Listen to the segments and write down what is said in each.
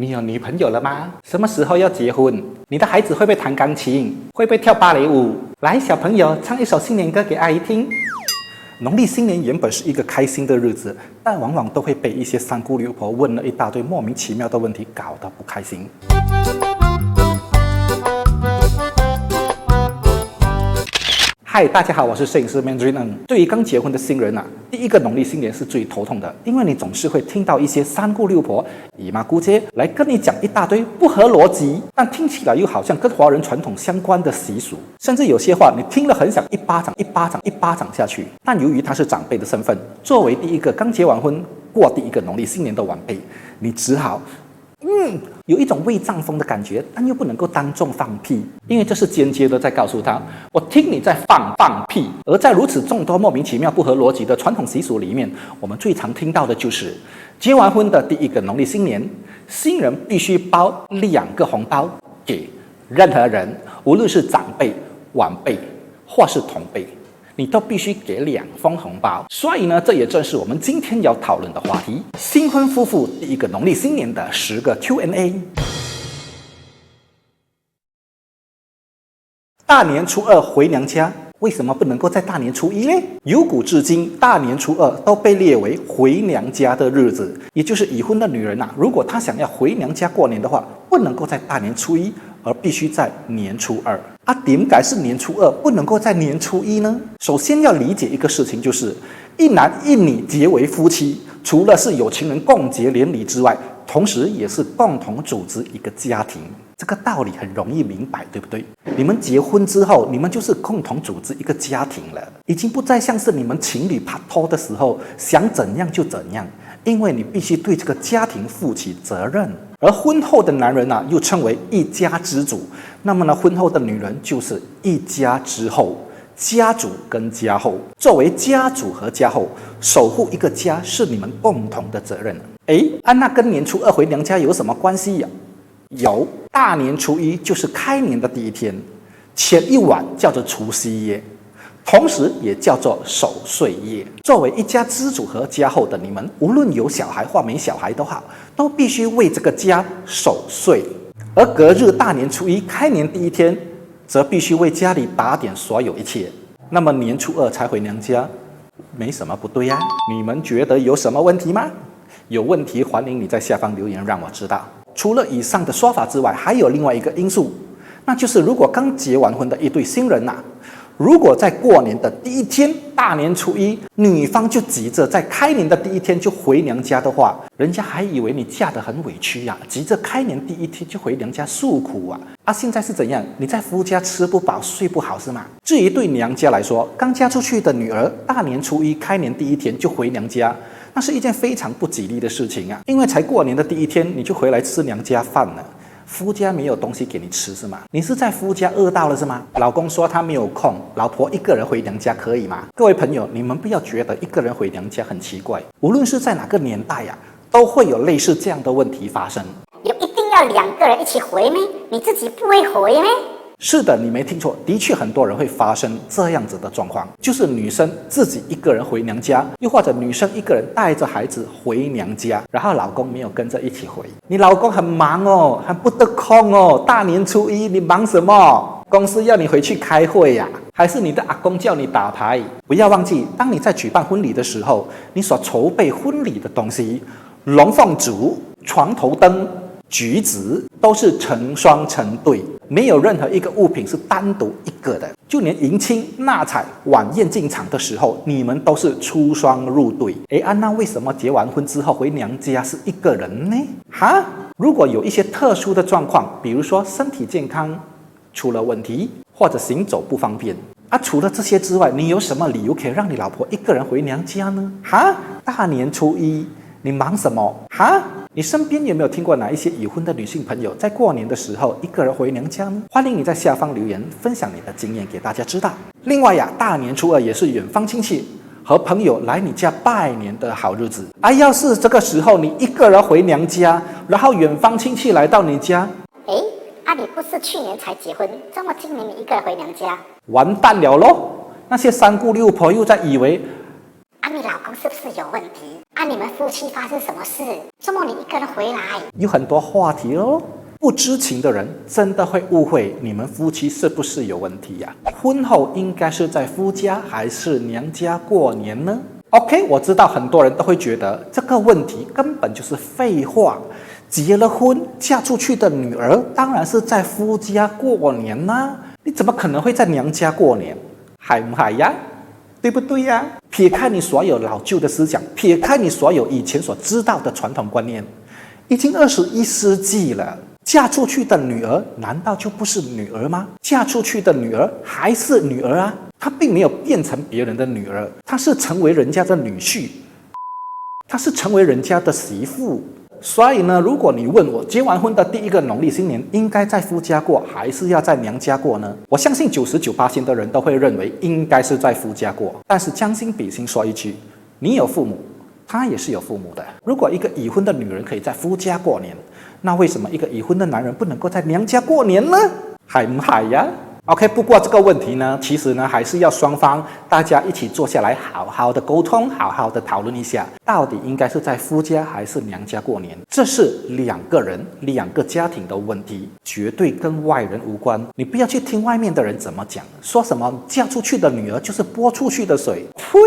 你有女朋友了吗？什么时候要结婚？你的孩子会不会弹钢琴？会不会跳芭蕾舞？来，小朋友，唱一首新年歌给阿姨听。农历新年原本是一个开心的日子，但往往都会被一些三姑六婆问了一大堆莫名其妙的问题搞得不开心。嗨，大家好，我是摄影师 Mandarin。对于刚结婚的新人第一个农历新年是最头痛的，因为你总是会听到一些三姑六婆、姨妈姑姐来跟你讲一大堆不合逻辑，但听起来又好像跟华人传统相关的习俗，甚至有些话你听了很想一巴掌下去。但由于他是长辈的身份，作为第一个刚结完婚、过第一个农历新年的晚辈，你只好有一种胃胀风的感觉，但又不能够当众放屁，因为这是间接的在告诉他，我听你在放屁。而在如此众多莫名其妙不合逻辑的传统习俗里面，我们最常听到的就是结完婚的第一个农历新年，新人必须包2个红包给任何人，无论是长辈、晚辈或是同辈，你都必须给2封红包。所以呢，这也正是我们今天要讨论的话题：新婚夫妇第一个农历新年的10个 Q&A。大年初2回娘家，为什么不能够在大年初1呢？由古至今，大年初2都被列为回娘家的日子，也就是已婚的女人如果她想要回娘家过年的话，不能够在大年初1，而必须在年初2。点解是年初2，不能够在年初1呢？首先要理解一个事情，就是一男一女结为夫妻，除了是有情人共结连理之外，同时也是共同组织一个家庭。这个道理很容易明白，对不对？你们结婚之后，你们就是共同组织一个家庭了，已经不再像是你们情侣拍拖的时候想怎样就怎样，因为你必须对这个家庭负起责任。而婚后的男人又称为一家之主，那么呢，婚后的女人就是一家之后，家主跟家后。作为家主和家后，守护一个家是你们共同的责任。那跟年初2回娘家有什么关系呀？有，大年初1就是开年的第一天，前一晚叫做除夕夜，同时也叫做守岁夜。作为一家之主和家后的你们，无论有小孩或没小孩都好，都必须为这个家守岁。而隔日大年初1开年第一天，则必须为家里打点所有一切。那么年初2才回娘家，没什么不对呀。你们觉得有什么问题吗？有问题欢迎你在下方留言让我知道。除了以上的说法之外，还有另外一个因素，那就是如果刚结完婚的一对新人如果在过年的第一天，大年初1，女方就急着在开年的第一天就回娘家的话，人家还以为你嫁得很委屈急着开年第一天就回娘家诉苦现在是怎样？你在夫家吃不饱睡不好是吗？至于对娘家来说，刚嫁出去的女儿大年初1开年第一天就回娘家，那是一件非常不吉利的事情因为才过年的第一天你就回来吃娘家饭了，夫家没有东西给你吃是吗？你是在夫家饿到了是吗？老公说他没有空，老婆一个人回娘家可以吗？各位朋友，你们不要觉得一个人回娘家很奇怪，无论是在哪个年代都会有类似这样的问题发生。有一定要2个人一起回吗？你自己不会回吗？是的，你没听错，的确很多人会发生这样子的状况，就是女生自己一个人回娘家，又或者女生一个人带着孩子回娘家，然后老公没有跟着一起回。你老公很忙很不得空大年初1你忙什么？公司要你回去开会还是你的阿公叫你打牌？不要忘记，当你在举办婚礼的时候，你所筹备婚礼的东西，龙凤烛、床头灯、橘子都是成双成对，没有任何一个物品是单独一个的。就连迎亲、纳彩、晚宴进场的时候，你们都是出双入对。那为什么结完婚之后回娘家是一个人呢？如果有一些特殊的状况，比如说身体健康出了问题，或者行走不方便除了这些之外，你有什么理由可以让你老婆一个人回娘家呢？大年初1你忙什么？你身边有没有听过哪一些已婚的女性朋友在过年的时候一个人回娘家呢？欢迎你在下方留言分享你的经验给大家知道。另外大年初2也是远方亲戚和朋友来你家拜年的好日子要是这个时候你一个人回娘家，然后远方亲戚来到你家，你不是去年才结婚，这么今年你一个人回娘家，完蛋了咯。那些三姑六婆又在以为你你老公是不是有问题？你们夫妻发生什么事？周末你一个人回来？有很多话题哦。不知情的人真的会误会你们夫妻是不是有问题呀？婚后应该是在夫家还是娘家过年呢？ OK， 我知道很多人都会觉得这个问题根本就是废话。结了婚嫁出去的女儿当然是在夫家过年啦，你怎么可能会在娘家过年？嗨不嗨呀？对不对呀？撇开你所有老旧的思想，撇开你所有以前所知道的传统观念，已经21世纪了。嫁出去的女儿难道就不是女儿吗？嫁出去的女儿还是女儿啊，她并没有变成别人的女儿，她是成为人家的女婿，她是成为人家的媳妇。所以呢，如果你问我结完婚的第一个农历新年应该在夫家过还是要在娘家过呢？我相信99%的人都会认为应该是在夫家过。但是将心比心说一句，你有父母，他也是有父母的。如果一个已婚的女人可以在夫家过年，那为什么一个已婚的男人不能够在娘家过年呢？嗨不嗨呀？ OK， 不过这个问题呢，其实呢还是要双方大家一起坐下来，好好的沟通，好好的讨论一下，到底应该是在夫家还是娘家过年？这是两个人、两个家庭的问题，绝对跟外人无关。你不要去听外面的人怎么讲，说什么嫁出去的女儿就是泼出去的水，呸！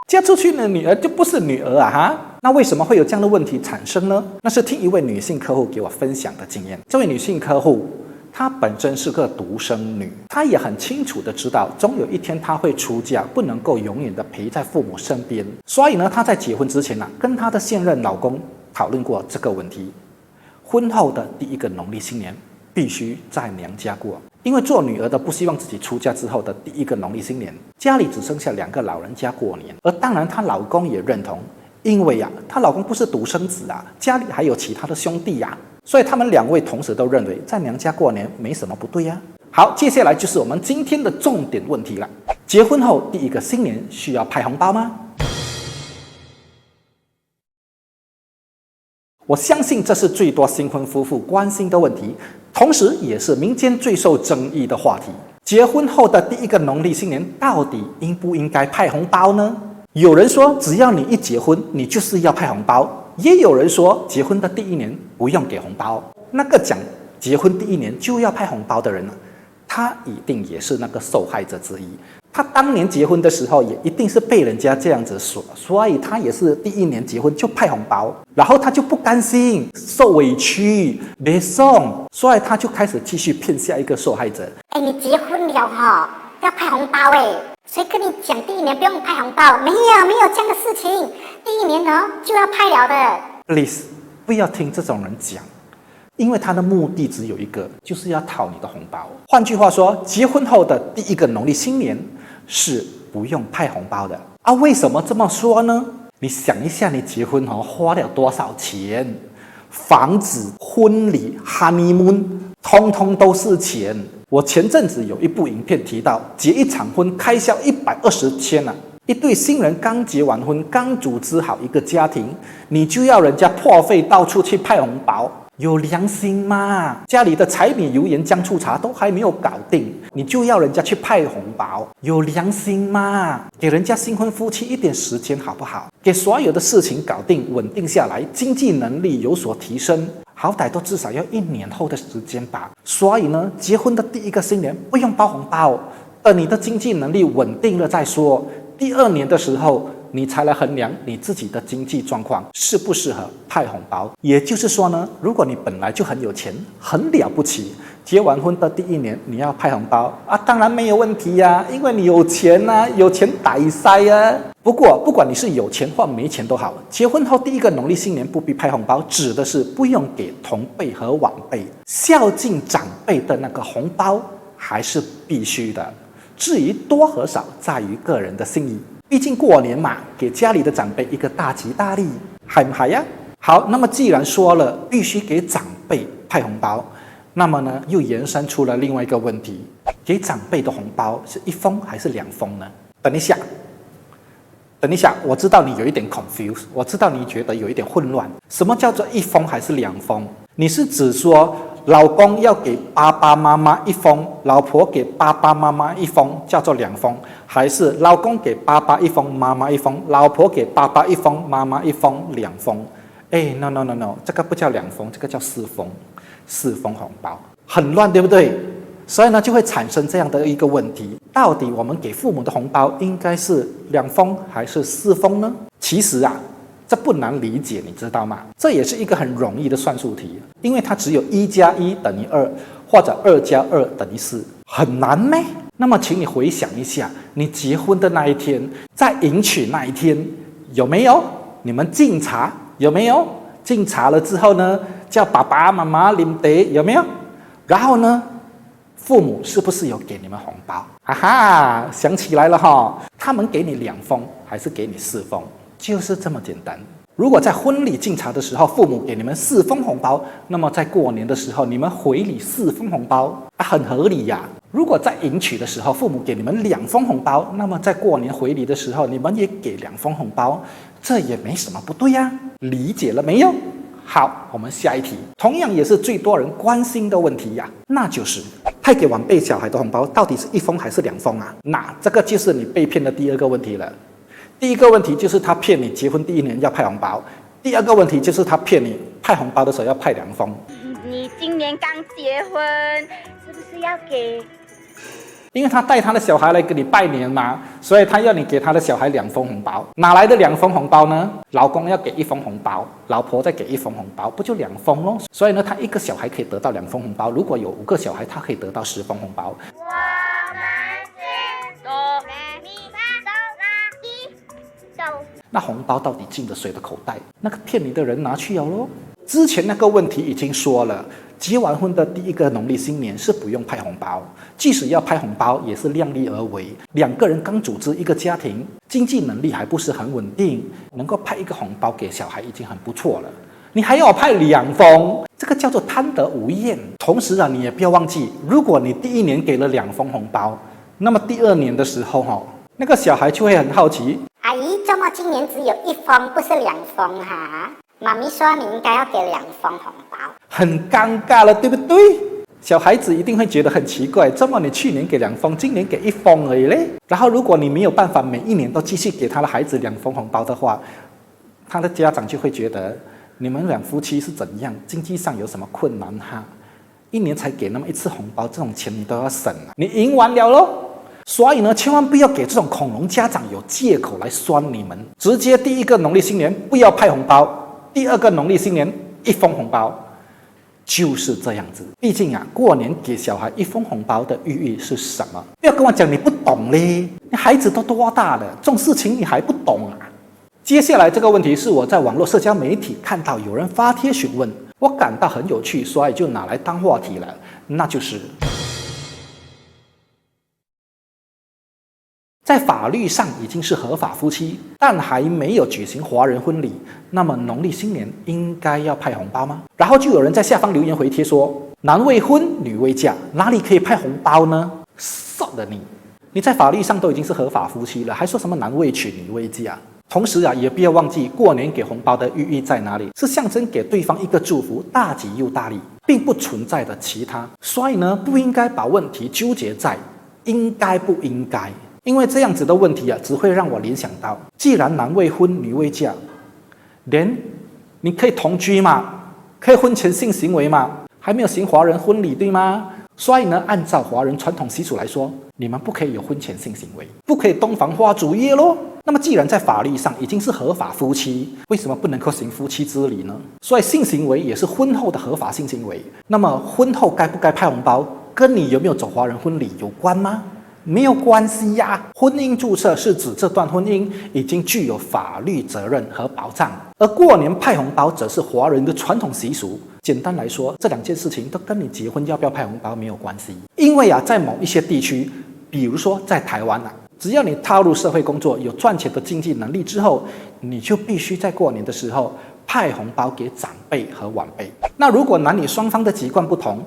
嫁出去的女儿就不是女儿啊哈！那为什么会有这样的问题产生呢？那是听一位女性客户给我分享的经验。这位女性客户她本身是个独生女，她也很清楚的知道，终有一天她会出嫁，不能够永远的陪在父母身边。所以呢，她在结婚之前跟她的现任老公讨论过这个问题。婚后的第一个农历新年必须在娘家过，因为做女儿的不希望自己出嫁之后的第一个农历新年，家里只剩下2个老人家过年。而当然，她老公也认同，因为她老公不是独生子啊，家里还有其他的兄弟啊。所以他们2位同时都认为在娘家过年没什么不对呀。好，接下来就是我们今天的重点问题了。结婚后第一个新年需要派红包吗？我相信这是最多新婚夫妇关心的问题，同时也是民间最受争议的话题。结婚后的第一个农历新年到底应不应该派红包呢？有人说只要你一结婚你就是要派红包，也有人说结婚的第一年不用给红包。那个讲结婚第一年就要派红包的人呢，他一定也是那个受害者之一。他当年结婚的时候也一定是被人家这样子说，所以他也是第一年结婚就派红包，然后他就不甘心，受委屈没送，所以他就开始继续骗下一个受害者。你结婚了要派红包谁跟你讲第一年不用派红包？没有这样的事情，第一年就要派了的。Please， 不要听这种人讲，因为他的目的只有一个，就是要讨你的红包。换句话说，结婚后的第一个农历新年是不用派红包的啊！为什么这么说呢？你想一下，你结婚花了多少钱？房子、婚礼、honeymoon， 通通都是钱。我前阵子有一部影片提到，结一场婚开销120千啊！一对新人刚结完婚，刚组织好一个家庭，你就要人家破费到处去派红包，有良心吗？家里的柴米油盐酱醋茶都还没有搞定，你就要人家去派红包，有良心吗？给人家新婚夫妻一点时间好不好？给所有的事情搞定，稳定下来，经济能力有所提升，好歹都至少要1年后的时间吧。所以呢，结婚的第一个新年不用包红包，等你的经济能力稳定了再说。第2年的时候，你才来衡量你自己的经济状况适不适合派红包。也就是说呢，如果你本来就很有钱，很了不起，结完婚的第1年你要派红包啊，当然没有问题呀，因为你有钱啊，有钱大塞啊。不过不管你是有钱或没钱都好，结婚后第一个农历新年不必派红包，指的是不用给同辈和晚辈，孝敬长辈的那个红包还是必须的。至于多和少，在于个人的心意。毕竟过年嘛，给家里的长辈一个大吉大利，嗨不嗨呀？好，那么既然说了必须给长辈派红包，那么呢，又延伸出了另外一个问题：给长辈的红包是1封还是2封呢？等一下，我知道你有一点 confused， 我知道你觉得有一点混乱。什么叫做1封还是2封？你是指说老公要给爸爸妈妈一封，老婆给爸爸妈妈一封，叫做2封，还是老公给爸爸一封，妈妈一封，老婆给爸爸一封，妈妈一封，2封？哎 ，no no no no， 这个不叫2封，这个叫4封，4封红包，很乱，对不对？所以呢，就会产生这样的一个问题：到底我们给父母的红包应该是2封还是4封呢？其实啊，这不难理解，你知道吗？这也是一个很容易的算术题，因为它只有1加1等于2，或者2加2等于4，很难咩？那么，请你回想一下，你结婚的那一天，在迎娶那一天，有没有你们敬茶？有没有敬茶了之后呢，叫爸爸妈妈啉茶？有没有？然后呢，父母是不是有给你们红包？哈哈，想起来了哈，他们给你2封还是给你4封？就是这么简单。如果在婚礼敬茶的时候，父母给你们4封红包，那么在过年的时候，你们回礼4封红包啊，很合理呀。如果在迎娶的时候，父母给你们2封红包，那么在过年回礼的时候，你们也给2封红包，这也没什么不对呀。理解了没有？好，我们下一题，同样也是最多人关心的问题呀，那就是派给晚辈小孩的红包到底是1封还是2封啊？那这个就是你被骗的第2个问题了。第一个问题就是他骗你结婚第1年要派红包，第2个问题就是他骗你派红包的时候要派2封。你今年刚结婚，是不是要给？因为他带他的小孩来给你拜年嘛，所以他要你给他的小孩2封红包。哪来的2封红包呢？老公要给1封红包，老婆再给1封红包，不就2封咯？所以呢，他1个小孩可以得到2封红包，如果有5个小孩，他可以得到10封红包。我们是哆来咪发嗦拉西哆。那红包到底进了谁的口袋？那个骗你的人拿去了咯。之前那个问题已经说了，结完婚的第1个农历新年是不用派红包，即使要派红包也是量力而为。2个人刚组织一个家庭，经济能力还不是很稳定，能够派1个红包给小孩已经很不错了。你还要派2封，这个叫做贪得无厌。同时啊，你也不要忘记，如果你第1年给了2封红包，那么第2年的时候那个小孩就会很好奇，阿姨，怎么今年只有1封，不是2封哈？妈咪说你应该要给2封红包，很尴尬了，对不对？小孩子一定会觉得很奇怪，怎么你去年给2封，今年给1封而已嘞？然后如果你没有办法每1年都继续给他的孩子2封红包的话，他的家长就会觉得你们2夫妻是怎样，经济上有什么困难哈？1年才给那么1次红包，这种钱你都要省啊，你赢完了咯。所以呢，千万不要给这种恐龙家长有借口来酸你们，直接第1个农历新年不要派红包，第2个农历新年1封红包，就是这样子。毕竟啊，过年给小孩1封红包的寓意是什么？不要跟我讲你不懂嘞，你孩子都多大了，这种事情你还不懂啊？接下来这个问题是我在网络社交媒体看到有人发帖询问，我感到很有趣，所以就拿来当话题了，那就是在法律上已经是合法夫妻，但还没有举行华人婚礼，那么农历新年应该要派红包吗？然后就有人在下方留言回帖说，男未婚女未嫁，哪里可以派红包呢？sợ的你在法律上都已经是合法夫妻了，还说什么男未娶女未嫁？同时啊，也不要忘记过年给红包的寓意在哪里，是象征给对方一个祝福，大吉又大利，并不存在的其他。所以呢，不应该把问题纠结在应该不应该。因为这样子的问题啊，只会让我联想到，既然男未婚女未嫁，连你可以同居吗？可以婚前性行为吗？还没有行华人婚礼，对吗？所以呢，按照华人传统习俗来说，你们不可以有婚前性行为，不可以洞房花烛夜咯。那么既然在法律上已经是合法夫妻，为什么不能够行夫妻之礼呢？所以性行为也是婚后的合法性行为。那么婚后该不该派红包，跟你有没有走华人婚礼有关吗？没有关系呀。婚姻注册是指这段婚姻已经具有法律责任和保障，而过年派红包则是华人的传统习俗。简单来说，这2件事情都跟你结婚要不要派红包没有关系。因为在某一些地区，比如说在台湾只要你踏入社会工作，有赚钱的经济能力之后，你就必须在过年的时候派红包给长辈和晚辈。那如果男女双方的习惯不同，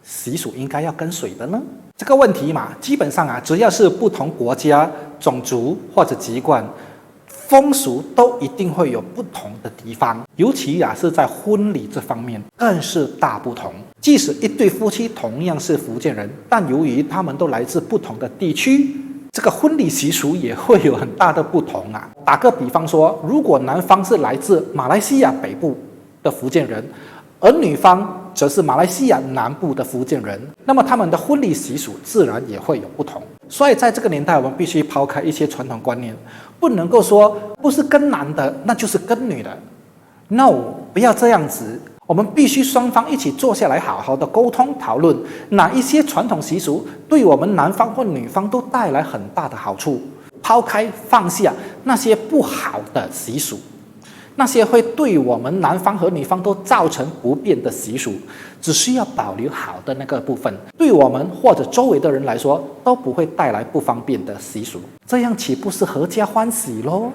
习俗应该要跟谁的呢？这个问题嘛，基本上只要是不同国家、种族或者籍贯，风俗都一定会有不同的地方，尤其是在婚礼这方面更是大不同。即使一对夫妻同样是福建人，但由于他们都来自不同的地区，这个婚礼习俗也会有很大的不同啊。打个比方说，如果男方是来自马来西亚北部的福建人，而女方则是马来西亚南部的福建人，那么他们的婚礼习俗自然也会有不同。所以在这个年代，我们必须抛开一些传统观念，不能够说不是跟男的，那就是跟女的。No， 不要这样子。我们必须双方一起坐下来，好好的沟通讨论，哪一些传统习俗对我们男方或女方都带来很大的好处，抛开放下那些不好的习俗，那些会对我们男方和女方都造成不便的习俗，只需要保留好的那个部分，对我们或者周围的人来说都不会带来不方便的习俗，这样岂不是合家欢喜咯？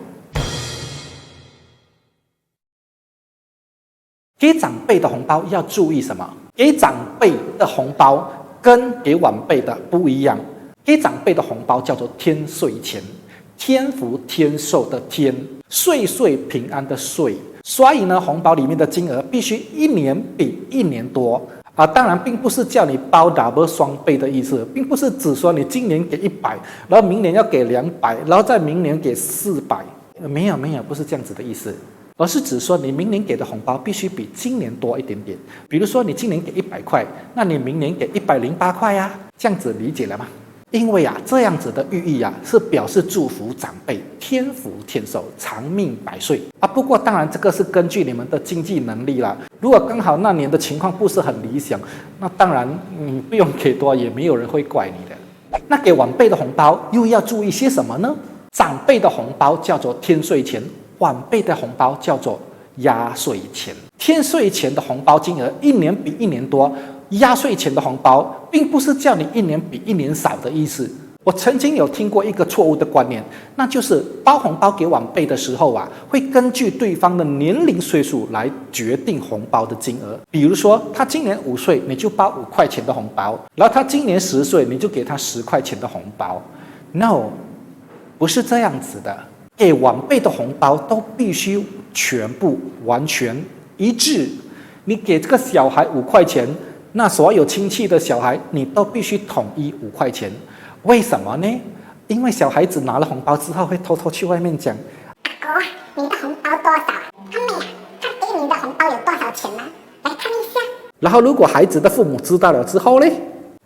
给长辈的红包要注意什么？给长辈的红包跟给晚辈的不一样。给长辈的红包叫做天岁钱，天福天寿的天，岁岁平安的岁。所以呢，红包里面的金额必须一年比一年多啊。当然，并不是叫你包 double 双倍的意思，并不是只说你今年给100，然后明年要给200，然后再明年给400。没有，不是这样子的意思。而是指说你明年给的红包必须比今年多一点点。比如说你今年给100块，那你明年给108块呀，这样子理解了吗？因为这样子的寓意是表示祝福长辈天福天寿，长命百岁啊。不过当然这个是根据你们的经济能力啦。如果刚好那年的情况不是很理想，那当然你不用给多，也没有人会怪你的。那给晚辈的红包又要注意些什么呢？长辈的红包叫做天岁钱，晚辈的红包叫做压岁钱。天岁钱的红包金额一年比一年多，压岁钱的红包并不是叫你一年比一年少的意思。我曾经有听过一个错误的观念，那就是包红包给晚辈的时候会根据对方的年龄岁数来决定红包的金额。比如说他今年5岁，你就包5块钱的红包，然后他今年10岁，你就给他10块钱的红包。No， 不是这样子的。给晚辈的红包都必须全部完全一致。你给这个小孩5块钱，那所有亲戚的小孩你都必须统一5块钱。为什么呢？因为小孩子拿了红包之后会偷偷去外面讲：阿哥，你的红包多少？阿妹，看给你的红包有多少钱啊？来看一下。然后如果孩子的父母知道了之后呢，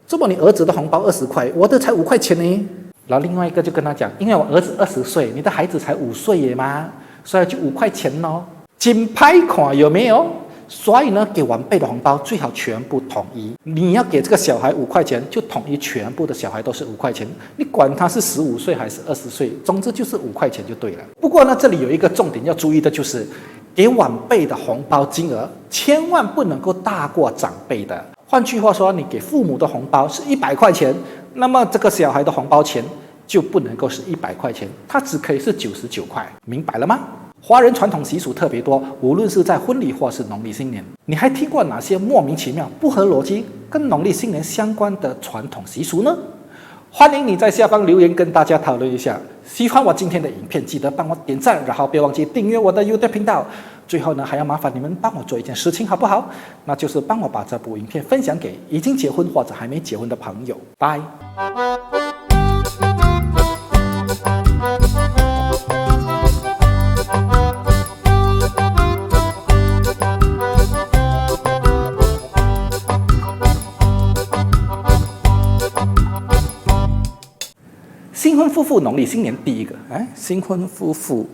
这么你儿子的红包20块，我的才5块钱呢。然后另外一个就跟他讲，因为我儿子20岁，你的孩子才5岁耶嘛，所以就5块钱咯。金牌款有没有？所以呢，给晚辈的红包最好全部统一。你要给这个小孩5块钱，就统一全部的小孩都是5块钱。你管他是15岁还是20岁，总之就是5块钱就对了。不过呢，这里有一个重点要注意的就是，给晚辈的红包金额千万不能够大过长辈的。换句话说，你给父母的红包是100块钱，那么这个小孩的红包钱就不能够是100块钱，它只可以是99块，明白了吗？华人传统习俗特别多，无论是在婚礼或是农历新年。你还听过哪些莫名其妙、不合逻辑跟农历新年相关的传统习俗呢？欢迎你在下方留言跟大家讨论一下。喜欢我今天的影片，记得帮我点赞，然后别忘记订阅我的 YouTube 频道。最后呢，还要麻烦你们帮我做一件事情，好不好？那就是帮我把这部影片分享给已经结婚或者还没结婚的朋友。拜。新婚夫妇农历新年第一个，新婚夫妇